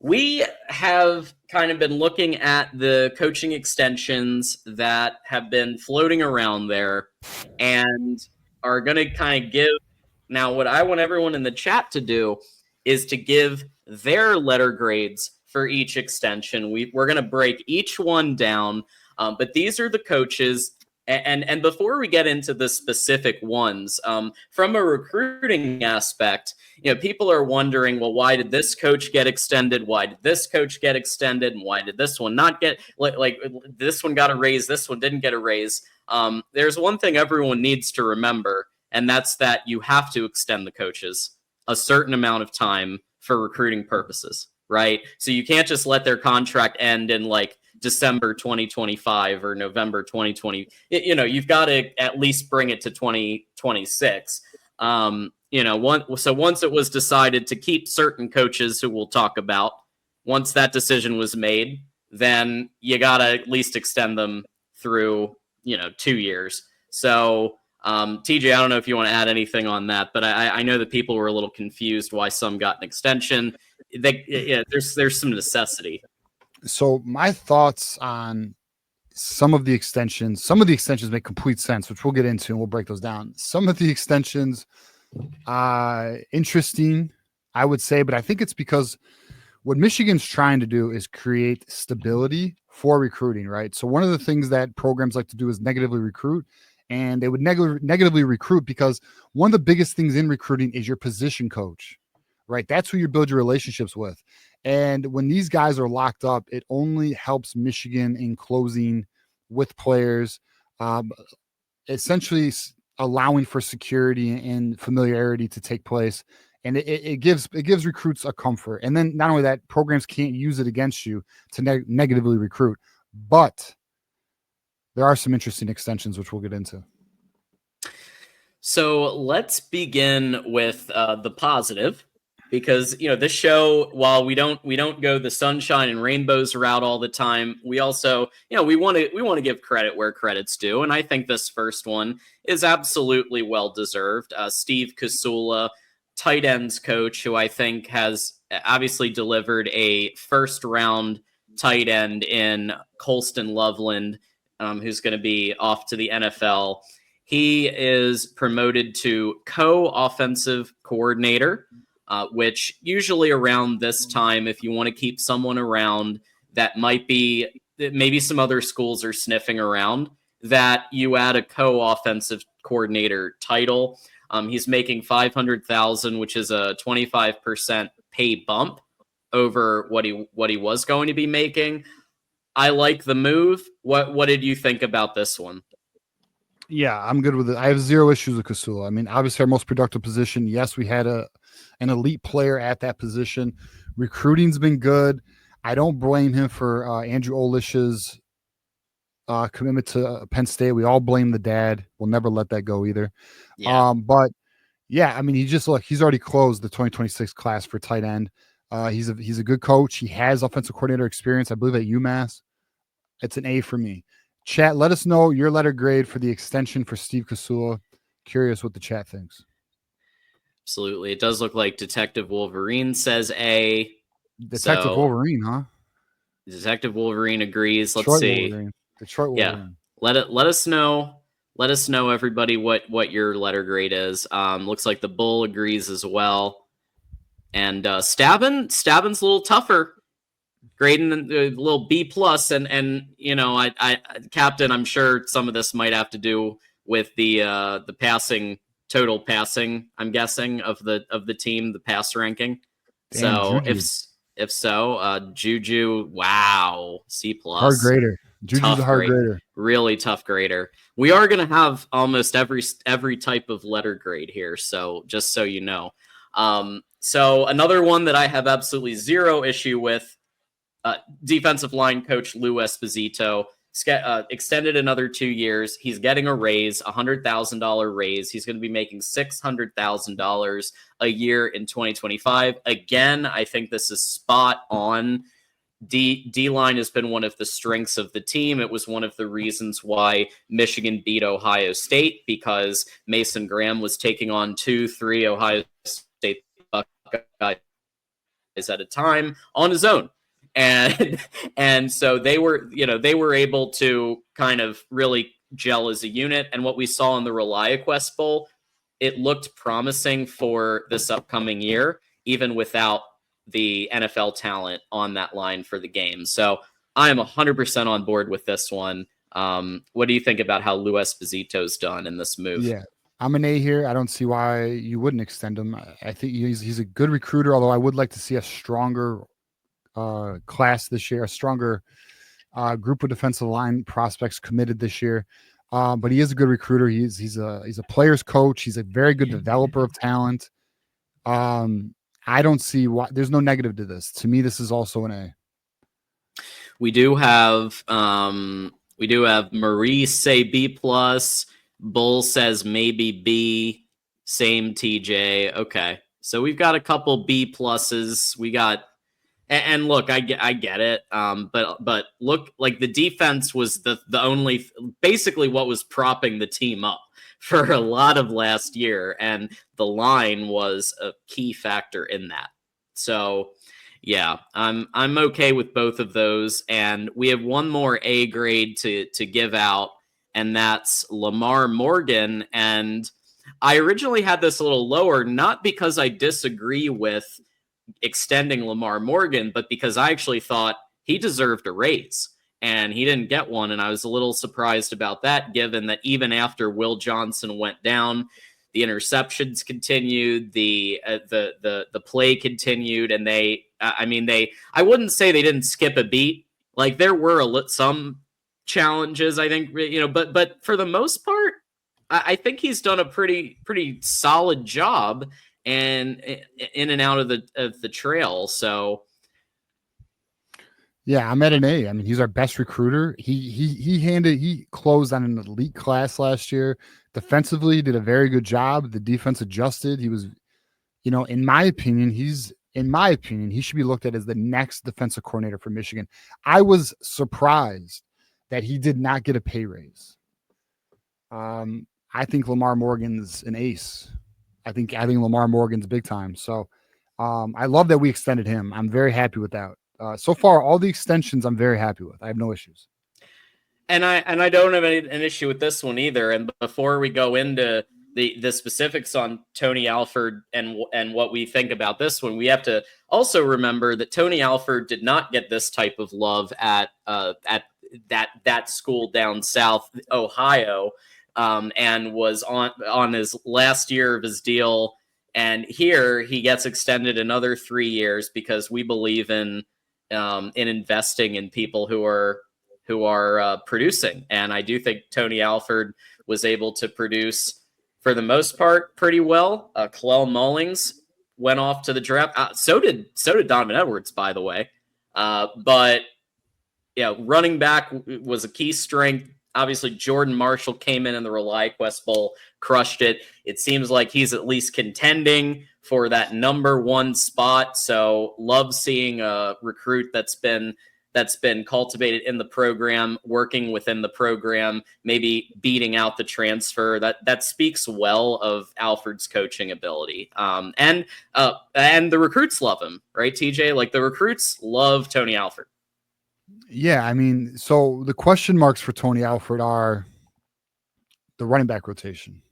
We have kind of been looking at the coaching extensions that have been floating around there and are going to kind of give. Now, what I want everyone in the chat to do is to give their letter grades for each extension. We're going to break each one down, but these are the coaches. And before we get into the specific ones, from a recruiting aspect, people are wondering, well, why did this coach get extended? Why did this coach get extended? And why did this one not get, like this one got a raise, this one didn't get a raise? There's one thing everyone needs to remember, and that's that you have to extend the coaches a certain amount of time for recruiting purposes, right? So you can't just let their contract end in December 2025 or November 2020. You've got to at least bring it to 2026. So once it was decided to keep certain coaches who we'll talk about, once that decision was made, then you got to at least extend them through, 2 years. So, TJ, I don't know if you want to add anything on that, but I know that people were a little confused why some got an extension. There's some necessity. So my thoughts on some of the extensions make complete sense, which we'll get into and we'll break those down. Some of the extensions, interesting, I would say, but I think it's because what Michigan's trying to do is create stability for recruiting, right? So one of the things that programs like to do is negatively recruit, and they would negatively recruit because one of the biggest things in recruiting is your position coach, right? That's who you build your relationships with. And when these guys are locked up, it only helps Michigan in closing with players, essentially allowing for security and familiarity to take place. And it gives recruits a comfort. And then not only that, programs can't use it against you to negatively recruit. But there are some interesting extensions, which we'll get into. So let's begin with the positive. Because this show, while we don't go the sunshine and rainbows route all the time, we also we want to give credit where credit's due, and I think this first one is absolutely well deserved. Steve Cassula, tight ends coach, who I think has obviously delivered a first round tight end in Colston Loveland, who's going to be off to the NFL. He is promoted to co-offensive coordinator. Which usually around this time, if you want to keep someone around that might be, maybe some other schools are sniffing around, that you add a co-offensive coordinator title. He's making $500,000, which is a 25% pay bump over what he was going to be making. I like the move. What did you think about this one? Yeah, I'm good with it. I have zero issues with Cassula. I mean, obviously our most productive position. Yes, we had an elite player at that position. Recruiting's been good. I don't blame him for Andrew Olish's commitment to Penn State. We all blame the dad. We'll never let that go either. Yeah. But yeah, I mean, he's already closed the 2026 class for tight end. He's a good coach. He has offensive coordinator experience, I believe, at UMass. It's an A for me. Chat, let us know your letter grade for the extension for Steve Cassula. Curious what the chat thinks. Absolutely. It does look like Detective Wolverine says A. Detective Wolverine, huh? Detective Wolverine agrees. Let's Detroit see. Wolverine. Detroit Wolverine. Yeah. Let us know. Let us know, everybody, what your letter grade is. Looks like the Bull agrees as well. And Stabin's a little tougher. Grading a little B plus, and I Captain, I'm sure some of this might have to do with the total passing. I'm guessing of the team, the pass ranking. Damn, so Juju. if so, Juju, wow, C plus, hard grader. Juju's a hard grader, really tough grader. We are gonna have almost every type of letter grade here, so just so you know. So another one that I have absolutely zero issue with. Defensive line coach Lou Espazito extended another 2 years. He's getting a raise, $100,000 raise. He's going to be making $600,000 a year in 2025. Again, I think this is spot on. D-line has been one of the strengths of the team. It was one of the reasons why Michigan beat Ohio State, because Mason Graham was taking on 2-3 Ohio State Buckeyes at a time on his own. And so they were able to kind of really gel as a unit. And what we saw in the ReliaQuest Bowl, it looked promising for this upcoming year, even without the NFL talent on that line for the game. So I am 100% on board with this one. What do you think about how Lou Espazito's done in this move? Yeah, I'm an A here. I don't see why you wouldn't extend him. I think he's a good recruiter, although I would like to see a stronger class this year, a stronger group of defensive line prospects committed this year. But he is a good recruiter. He's a player's coach. He's a very good developer of talent. I don't see why there's no negative to this. To me, this is also an A. We do have Maurice say B plus. Bull says maybe B. Same TJ. Okay, so we've got a couple B pluses. We got, and look, I get it. But look, like the defense was the only, basically what was propping the team up for a lot of last year, and the line was a key factor in that. So yeah, I'm okay with both of those, and we have one more A grade to give out, and that's Lamar Morgan. And I originally had this a little lower, not because I disagree with extending Lamar Morgan, but because I actually thought he deserved a raise, and he didn't get one, and I was a little surprised about that, given that even after Will Johnson went down, the interceptions continued, the play continued, and I wouldn't say they didn't skip a beat. Like there were some challenges, I think, but for the most part, I think he's done a pretty solid job and in and out of the trail. So yeah, I'm at an A. I mean, he's our best recruiter. He closed on an elite class last year. Defensively, did a very good job. The defense adjusted. He was, in my opinion, he should be looked at as the next defensive coordinator for Michigan. I was surprised that he did not get a pay raise. I think Lamar Morgan's an ace. I think Lamar Morgan's big time. So I love that we extended him. I'm very happy with that. So far, all the extensions I'm very happy with. I have no issues. And I don't have an issue with this one either. And before we go into the specifics on Tony Alford and what we think about this one, we have to also remember that Tony Alford did not get this type of love at that school down south, Ohio, and was on his last year of his deal. And here he gets extended another 3 years because we believe in investing in people who are producing. And I do think Tony Alford was able to produce, for the most part, pretty well. Kalel Mullings went off to the draft. So did Donovan Edwards, by the way. But yeah, running back was a key strength. Obviously, Jordan Marshall came in the ReliaQuest Bowl, crushed it. It seems like he's at least contending for that number one spot. So love seeing a recruit that's been cultivated in the program, working within the program, maybe beating out the transfer. That speaks well of Alfred's coaching ability. And the recruits love him, right, TJ? Like the recruits love Tony Alford. Yeah, I mean, so the question marks for Tony Alford are the running back rotation.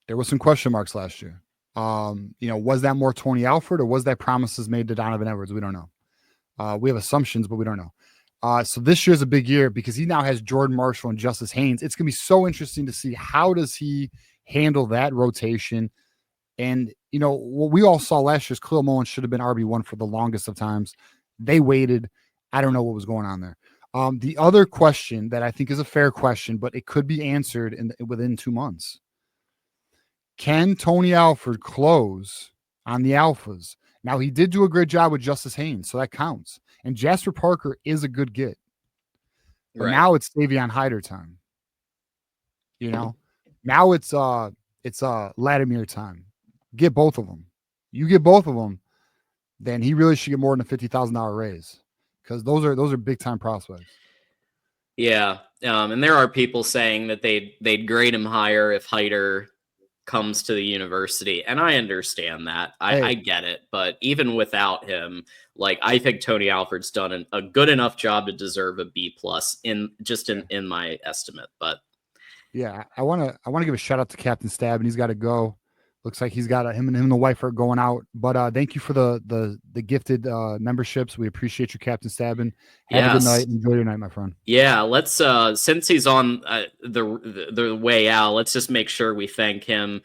There was some question marks last year. Was that more Tony Alford or was that promises made to Donovan Edwards? We don't know. We have assumptions, but we don't know. So this year's a big year because he now has Jordan Marshall and Justice Haynes. It's going to be so interesting to see how does he handle that rotation. And, what we all saw last year's Kalel Mullings should have been RB1 for the longest of times. They waited. I don't know what was going on there. The other question that I think is a fair question, but it could be answered within 2 months. Can Tony Alford close on the alphas? Now, he did do a great job with Justice Haynes, so that counts. And Jasper Parker is a good get. But right now it's Davion Hyder time. Now it's Latimer time. Get both of them. You get both of them, then he really should get more than a $50,000 raise because those are big time prospects. Yeah, and there are people saying that they'd grade him higher if Hyder comes to the university, and I understand that. I get it, but even without him, like, I think Tony Alfred's done a good enough job to deserve a B+ in my estimate. But yeah, I want to give a shout out to Captain Stabin. He's got to go. Looks like he's got him and the wife are going out. But thank you for the gifted memberships. We appreciate you, Captain Stabin. Have a good night. Enjoy your night, my friend. Yeah, let's since he's on the way out, let's just make sure we thank him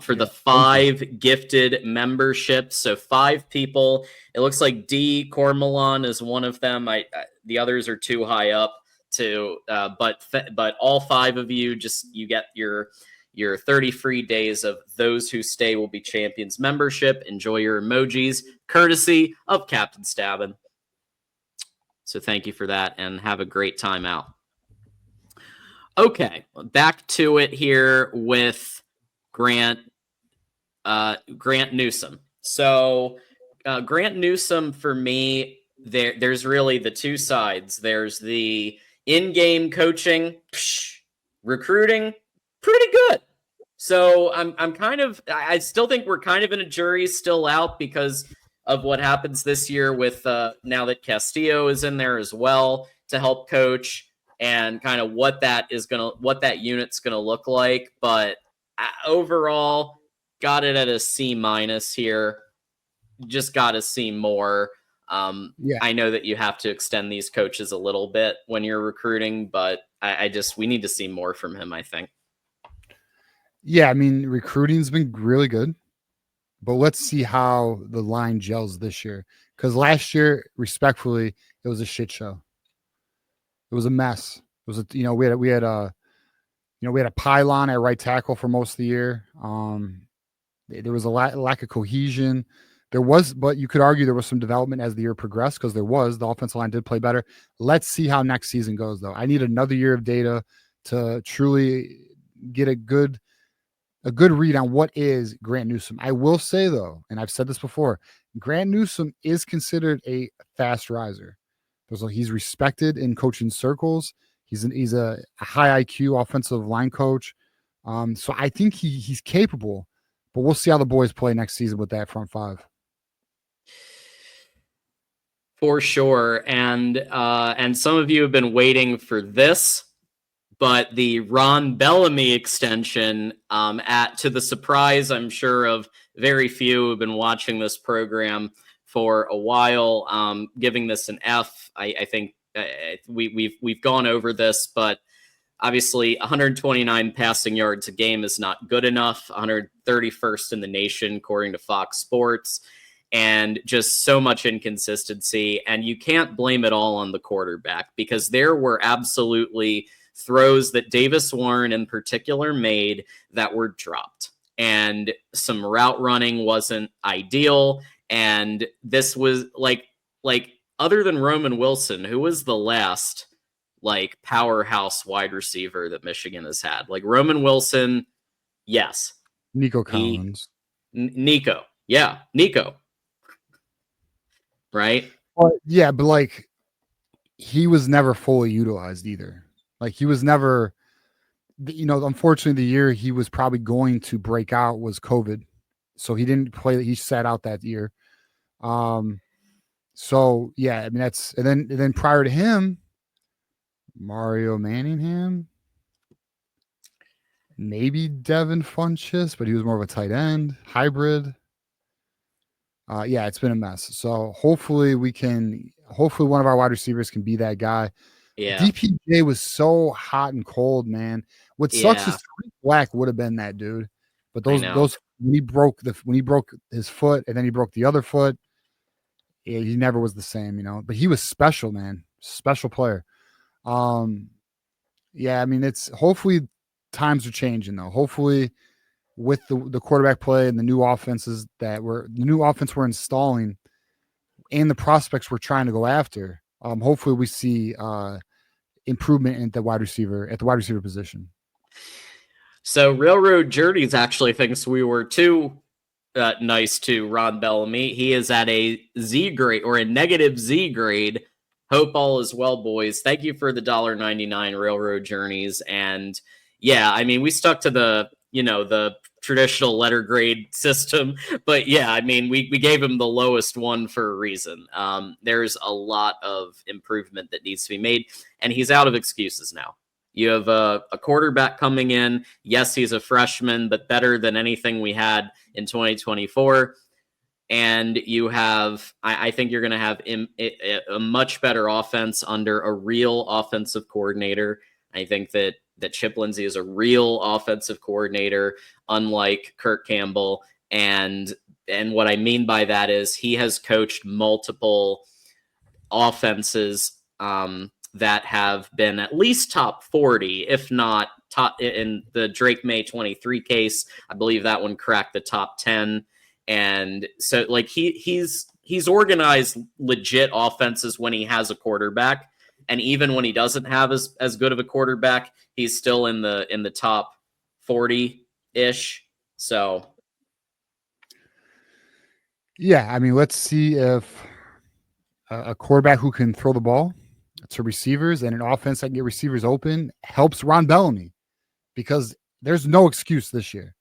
for the 5 gifted memberships. So 5 people. It looks like D Cormelon is one of them. The others are too high up to but all 5 of you, just you get your 30 free days of Those Who Stay Will Be Champions membership. Enjoy your emojis, courtesy of Captain Stabin. So thank you for that, and have a great time out. Okay, back to it here with Grant Newsome. So Grant Newsome, for me, there's really the 2 sides. There's the in-game coaching, recruiting, pretty good. So I still think we're kind of in a jury still out because of what happens this year with now that Castillo is in there as well to help coach, and kind of what that unit's gonna look like. But overall, got it at a C- here. Just got to see more. I know that you have to extend these coaches a little bit when you're recruiting, but we need to see more from him, I think. Yeah, I mean, recruiting's been really good. But let's see how the line gels this year. Because last year, respectfully, it was a shit show. It was a mess. It was we had a pylon at right tackle for most of the year. There was a lack of cohesion. But you could argue there was some development as the year progressed, because the offensive line did play better. Let's see how next season goes, though. I need another year of data to truly get a good read on what is Grant Newsome. I will say, though, and I've said this before, Grant Newsome is considered a fast riser. He's respected in coaching circles. He's a high IQ offensive line coach. So I think he's capable, but we'll see how the boys play next season with that front 5. For sure. And some of you have been waiting for this, but the Ron Bellamy extension, to the surprise, I'm sure, of very few who've been watching this program for a while, giving this an F. I think we've gone over this, but obviously 129 passing yards a game is not good enough. 131st in the nation, according to Fox Sports, and just so much inconsistency. And you can't blame it all on the quarterback, because there were absolutely throws that Davis Warren in particular made that were dropped, and some route running wasn't ideal. And this was like other than Roman Wilson, who was the last like powerhouse wide receiver that Michigan has had. Like Roman Wilson, yes. Nico Collins. Nico. Right? Yeah, but like he was never fully utilized either. Like he was never, unfortunately, the year he was probably going to break out was COVID. So he didn't play. He sat out that year. So yeah, I mean, and then prior to him, Mario Manningham, maybe Devin Funchess, but he was more of a tight end hybrid. Yeah, it's been a mess. So hopefully one of our wide receivers can be that guy. Yeah. DPJ was so hot and cold, man. What sucks is Frank Black would have been that dude. But those when he broke his foot and then he broke the other foot, he never was the same, But he was special, man. Special player. Yeah, I mean, it's hopefully times are changing though. Hopefully with the quarterback play and the new offense we're installing and the prospects we're trying to go after, hopefully we see improvement at the wide receiver position. So Railroad Journeys actually thinks we were too nice to Ron Bellamy. He is at a Z grade, or a negative Z grade. Hope all is well, boys. Thank you for the $1.99 Railroad Journeys. And yeah, I mean, we stuck to the the traditional letter grade system. But yeah, I mean, we gave him the lowest one for a reason. There's a lot of improvement that needs to be made, and he's out of excuses now. You have a quarterback coming in. Yes, he's a freshman, but better than anything we had in 2024. And you have, I think you're going to have a much better offense under a real offensive coordinator. I think that Chip Lindsey is a real offensive coordinator, unlike Kirk Campbell. And what I mean by that is he has coached multiple offenses that have been at least top 40, if not top. In the Drake May 23 case, I believe that one cracked the top 10. And so, like, he's organized legit offenses when he has a quarterback, and even when he doesn't have as good of a quarterback, he's still in the top 40-ish. So, yeah, I mean, let's see if a quarterback who can throw the ball to receivers and an offense that can get receivers open helps Ron Bellamy, because there's no excuse this year.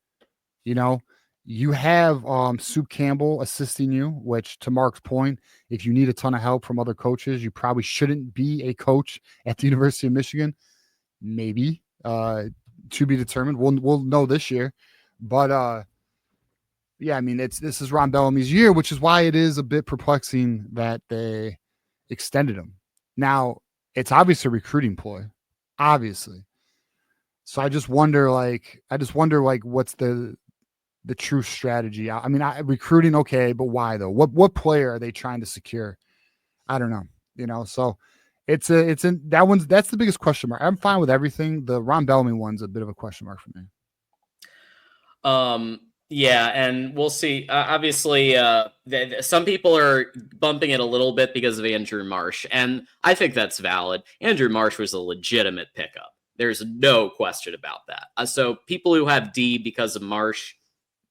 You have Soup Campbell assisting you, which, to Mark's point, if you need a ton of help from other coaches, you probably shouldn't be a coach at the University of Michigan. Maybe to be determined. We'll know this year. But yeah, I mean, this is Ron Bellamy's year, which is why it is a bit perplexing that they extended him. Now, it's obviously a recruiting ploy, obviously. So I just wonder, what's the true strategy? I mean, recruiting, okay, but why though? What player are they trying to secure? I don't know. So that's the biggest question mark. I'm fine with everything. The Ron Bellamy one's a bit of a question mark for me. Yeah, and we'll see. Obviously, some people are bumping it a little bit because of Andrew Marsh, and I think that's valid. Andrew Marsh was a legitimate pickup. There's no question about that. So people who have D because of Marsh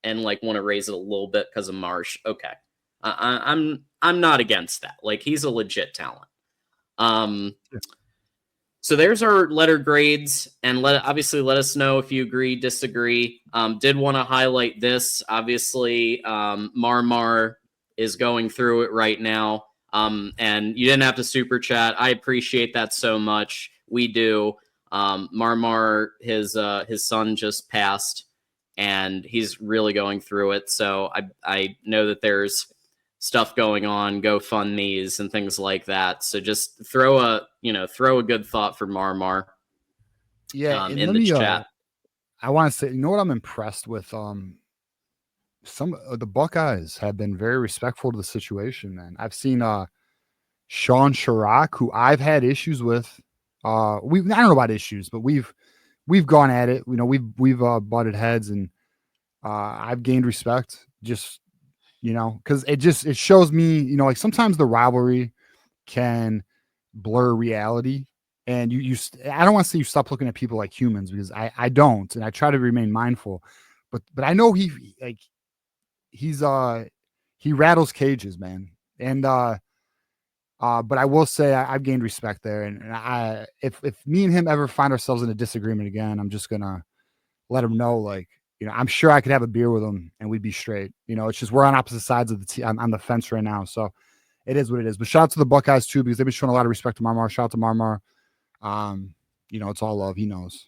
and want to raise it a little bit because of Marsh, okay. I'm not against that. He's a legit talent. So there's our letter grades, and obviously let us know if you agree, disagree. Did want to highlight this. Obviously, Marmar is going through it right now, and you didn't have to super chat. I appreciate that so much. We do. Marmar, his son just passed, and he's really going through it. So I know that there's stuff going on, GoFundMe's and things like that. So just throw a good thought for Marmar. Yeah, in the chat. I want to say, what I'm impressed with? Some of the Buckeyes have been very respectful to the situation, man. I've seen Sean Sharrock, who I've had issues with. I don't know about issues, but we've gone at it. We've butted heads, and I've gained respect. Just because it shows me, sometimes the rivalry can blur reality, and I don't want to say you stop looking at people like humans, because I don't, and I try to remain mindful, but I know he rattles cages, man. And but I will say I've gained respect there, and if me and him ever find ourselves in a disagreement again, I'm just gonna let him know, I'm sure I could have a beer with him and we'd be straight. It's just we're on opposite sides of on the fence right now. So it is what it is. But shout out to the Buckeyes too, because they've been showing a lot of respect to Marmar. Shout out to Marmar. It's all love. He knows.